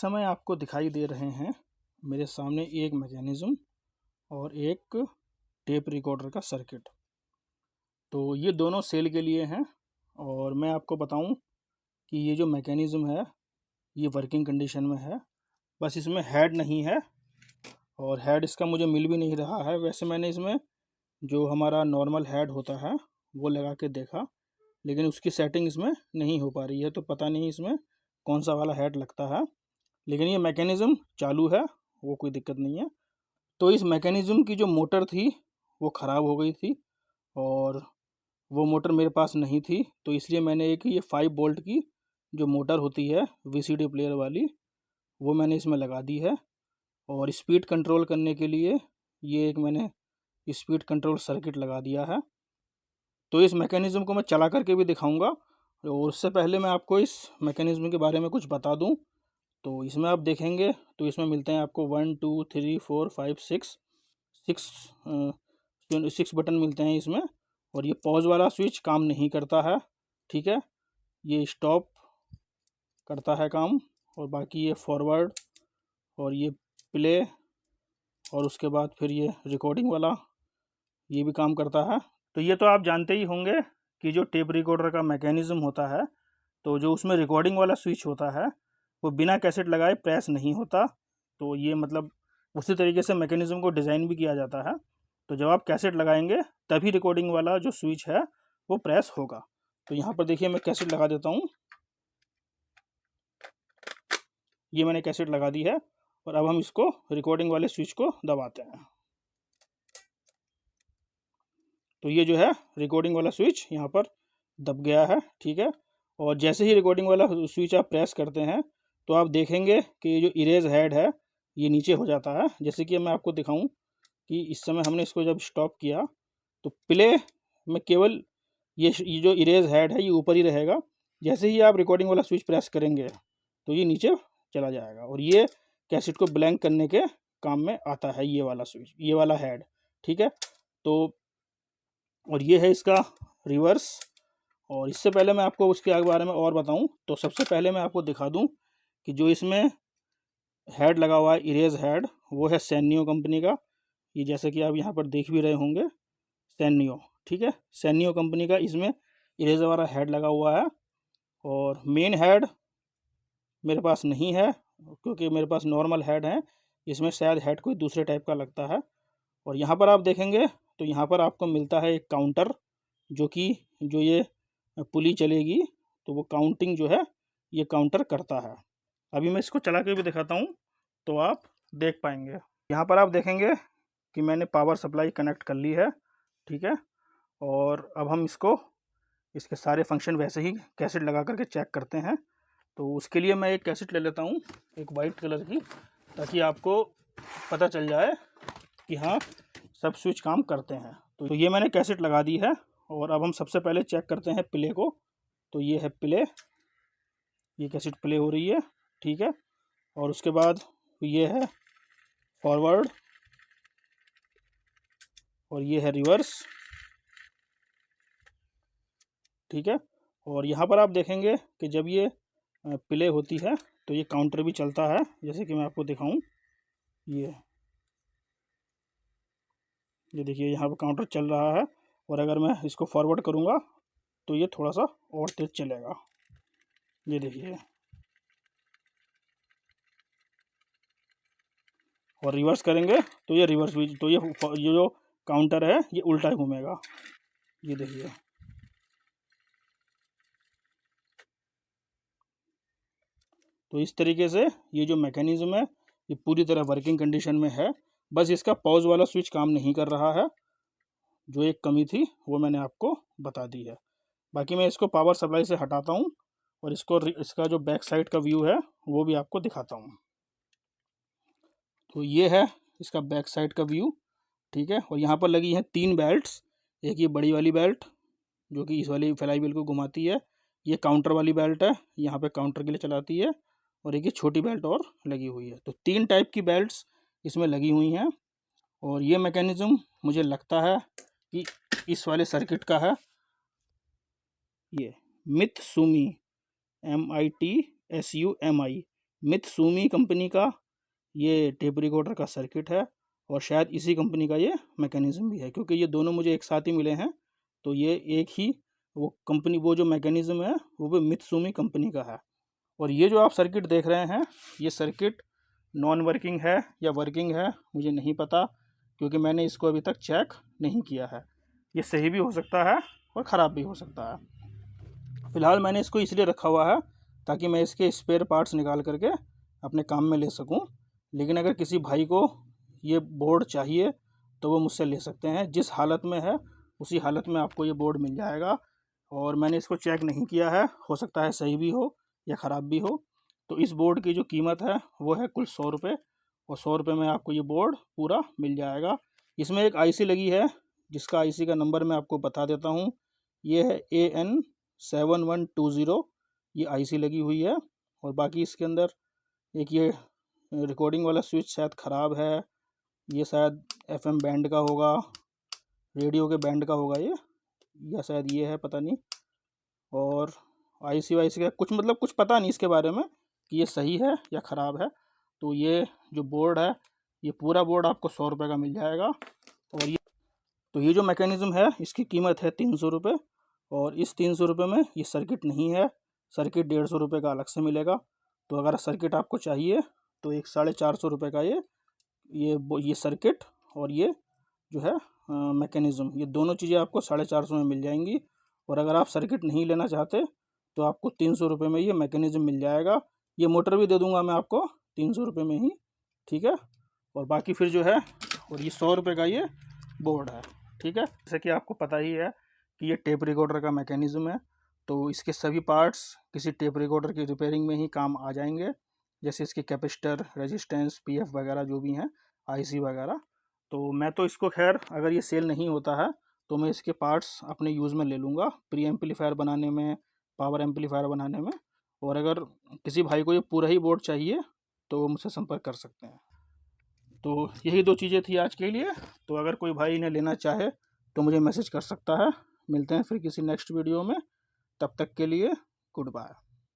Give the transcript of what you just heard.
समय आपको दिखाई दे रहे हैं मेरे सामने एक मैकेनिज़्म और एक टेप रिकॉर्डर का सर्किट। तो ये दोनों सेल के लिए हैं और मैं आपको बताऊं कि ये जो मैकेनिज़्म है ये वर्किंग कंडीशन में है, बस इसमें हेड नहीं है और हेड इसका मुझे मिल भी नहीं रहा है। वैसे मैंने इसमें जो हमारा नॉर्मल हेड होता है वो लगा के देखा, लेकिन उसकी सेटिंग इसमें नहीं हो पा रही है, तो पता नहीं इसमें कौन सा वाला हेड लगता है। लेकिन ये मैकेनिज़्म चालू है, वो कोई दिक्कत नहीं है। तो इस मैकेनिज़्म की जो मोटर थी वो ख़राब हो गई थी और वो मोटर मेरे पास नहीं थी, तो इसलिए मैंने एक ये 5 वोल्ट की जो मोटर होती है वीसीडी प्लेयर वाली, वो मैंने इसमें लगा दी है। और स्पीड कंट्रोल करने के लिए ये एक मैंने स्पीड कंट्रोल सर्किट लगा दिया है। तो इस मैकेनिज़्म को मैं चला करके भी दिखाऊंगा और उससे पहले मैं आपको इस मैकेनिज़्म के बारे में कुछ बता दूं। तो इसमें आप देखेंगे तो इसमें मिलते हैं आपको 1 2 3 4 5 6 बटन मिलते हैं इसमें। और ये पॉज वाला स्विच काम नहीं करता है, ठीक है। ये स्टॉप करता है काम, और बाकी ये फॉरवर्ड और ये प्ले और उसके बाद फिर ये रिकॉर्डिंग वाला ये भी काम करता है। तो ये तो आप जानते ही होंगे कि जो टेप रिकॉर्डर का मैकेनिज़्म होता है, तो जो उसमें रिकॉर्डिंग वाला स्विच होता है वो बिना कैसेट लगाए प्रेस नहीं होता। तो ये मतलब उसी तरीके से मैकेनिज़्म को डिज़ाइन भी किया जाता है। तो जब आप कैसेट लगाएंगे तभी रिकॉर्डिंग वाला जो स्विच है वो प्रेस होगा। तो यहाँ पर देखिए मैं कैसेट लगा देता हूँ। ये मैंने कैसेट लगा दी है और अब हम इसको रिकॉर्डिंग वाले स्विच को दबाते हैं। तो ये जो है रिकॉर्डिंग वाला स्विच यहाँ पर दब गया है, ठीक है। और जैसे ही रिकॉर्डिंग वाला स्विच आप प्रेस करते हैं तो आप देखेंगे कि ये जो इरेज हेड है ये नीचे हो जाता है। जैसे कि मैं आपको दिखाऊं कि इस समय हमने इसको जब स्टॉप किया तो प्ले में केवल ये जो इरेज हेड है ये ऊपर ही रहेगा। जैसे ही आप रिकॉर्डिंग वाला स्विच प्रेस करेंगे तो ये नीचे चला जाएगा और ये कैसेट को ब्लैंक करने के काम में आता है, ये वाला स्विच, ये वाला हेड, ठीक है। तो और ये है इसका रिवर्स। और इससे पहले मैं आपको उसके बारे में और बताऊं तो सबसे पहले मैं आपको दिखा दूं कि जो इसमें हेड लगा हुआ है इरेज हेड, वो है सैनियो कंपनी का। ये जैसे कि आप यहाँ पर देख भी रहे होंगे, सैनियो, ठीक है। सैनियो कंपनी का इसमें इरेजर वाला हेड लगा हुआ है। और मेन हेड मेरे पास नहीं है क्योंकि मेरे पास नॉर्मल हेड है, इसमें शायद हेड कोई दूसरे टाइप का लगता है। और यहाँ पर आप देखेंगे तो यहाँ पर आपको मिलता है एक काउंटर, जो ये पुली चलेगी तो वो काउंटिंग जो है ये काउंटर करता है। अभी मैं इसको चला के भी दिखाता हूँ तो आप देख पाएंगे। यहाँ पर आप देखेंगे कि मैंने पावर सप्लाई कनेक्ट कर ली है, ठीक है। और अब हम इसके सारे फंक्शन वैसे ही कैसेट लगा करके चेक करते हैं। तो उसके लिए मैं एक कैसेट ले लेता हूँ, एक वाइट कलर की, ताकि आपको पता चल जाए कि हाँ सब स्विच काम करते हैं। तो ये मैंने कैसेट लगा दी है और अब हम सबसे पहले चेक करते हैं प्ले को। तो ये है प्ले, ये कैसेट प्ले हो रही है, ठीक है। और उसके बाद ये है फॉरवर्ड और ये है रिवर्स, ठीक है। और यहाँ पर आप देखेंगे कि जब ये प्ले होती है तो ये काउंटर भी चलता है, जैसे कि मैं आपको दिखाऊं। ये देखिए यहाँ पर काउंटर चल रहा है और अगर मैं इसको फॉरवर्ड करूँगा तो ये थोड़ा सा और तेज़ चलेगा, ये देखिए। और रिवर्स करेंगे तो ये रिवर्स भी, तो ये जो काउंटर है ये उल्टा घूमेगा, ये देखिए। तो इस तरीके से ये जो मैकेनिज़्म है ये पूरी तरह वर्किंग कंडीशन में है। बस इसका पॉज वाला स्विच काम नहीं कर रहा है, जो एक कमी थी वो मैंने आपको बता दी है। बाकी मैं इसको पावर सप्लाई से हटाता हूँ और इसका जो बैक साइड का व्यू है वो भी आपको दिखाता हूँ। तो ये है इसका बैक साइड का व्यू, ठीक है। और यहाँ पर लगी हैं 3 बेल्ट्स। एक ये बड़ी वाली बेल्ट जो कि इस वाली फ्लाई व्हील को घुमाती है, ये काउंटर वाली बेल्ट है, यहाँ पे काउंटर के लिए चलाती है। और एक ये छोटी बेल्ट और लगी हुई है। तो 3 टाइप की बेल्ट्स इसमें लगी हुई हैं। और ये मैकेनिज़्म मुझे लगता है कि इस वाले सर्किट का है, ये मित्सुमी MITSUMI मित्सुमी कंपनी का ये टेप रिकॉर्डर का सर्किट है और शायद इसी कंपनी का ये मैकेनिज़्म भी है, क्योंकि ये दोनों मुझे एक साथ ही मिले हैं। तो ये एक ही वो कंपनी, वो जो मैकेनिज़्म है वो भी मित्सुमी कंपनी का है। और ये जो आप सर्किट देख रहे हैं, ये सर्किट नॉन वर्किंग है या वर्किंग है मुझे नहीं पता, क्योंकि मैंने इसको अभी तक चेक नहीं किया है। ये सही भी हो सकता है और ख़राब भी हो सकता है। फ़िलहाल मैंने इसको इसलिए रखा हुआ है ताकि मैं इसके स्पेयर पार्ट्स निकाल करके अपने काम में ले सकूं। लेकिन अगर किसी भाई को ये बोर्ड चाहिए तो वो मुझसे ले सकते हैं। जिस हालत में है उसी हालत में आपको ये बोर्ड मिल जाएगा। और मैंने इसको चेक नहीं किया है, हो सकता है सही भी हो या ख़राब भी हो। तो इस बोर्ड की जो कीमत है वो है कुल 100 रुपये, और 100 रुपये में आपको ये बोर्ड पूरा मिल जाएगा। इसमें एक आईसी लगी है, जिसका आईसी का नंबर मैं आपको बता देता हूँ। ये है AN7120, ये आईसी लगी हुई है। और बाकी इसके अंदर एक ये रिकॉर्डिंग वाला स्विच शायद ख़राब है, ये शायद FM बैंड का होगा, रेडियो के बैंड का होगा ये, या शायद ये है, पता नहीं। और आईसी वाईसी का कुछ मतलब कुछ पता नहीं इसके बारे में कि ये सही है या ख़राब है। तो ये जो बोर्ड है, ये पूरा बोर्ड आपको 100 रुपये का मिल जाएगा। और ये जो मैकेनिज़्म है इसकी कीमत है 300 रुपये, और इस 300 रुपये में ये सर्किट नहीं है। सर्किट 150 रुपये का अलग से मिलेगा। तो अगर सर्किट आपको चाहिए तो एक 450 रुपये का ये सर्किट और ये जो है मैकेनिज़्म, ये दोनों चीज़ें आपको 450 में मिल जाएंगी। और अगर आप सर्किट नहीं लेना चाहते तो आपको 300 रुपये में ये मैकेनिज़्म मिल जाएगा। ये मोटर भी दे दूंगा मैं आपको 300 रुपये में ही, ठीक है। और बाकी फिर जो है, और ये 100 रुपये का ये बोर्ड है, ठीक है। जैसे कि आपको पता ही है कि ये टेप रिकॉर्डर का मैकेनिज़्म है, तो इसके सभी पार्ट्स किसी टेप रिकॉर्डर की रिपेयरिंग में ही काम आ जाएंगे। जैसे इसके कैपेसिटर, रेजिस्टेंस, PF वगैरह जो भी हैं, IC वगैरह। तो मैं तो इसको खैर, अगर ये सेल नहीं होता है तो मैं इसके पार्ट्स अपने यूज़ में ले लूँगा, प्री एम्पलीफायर बनाने में, पावर एम्पलीफायर बनाने में। और अगर किसी भाई को ये पूरा ही बोर्ड चाहिए तो वो मुझसे संपर्क कर सकते हैं। तो यही 2 चीज़ें थी आज के लिए। तो अगर कोई भाई इन्हें लेना चाहे तो मुझे मैसेज कर सकता है। मिलते हैं फिर किसी नेक्स्ट वीडियो में, तब तक के लिए गुड बाय।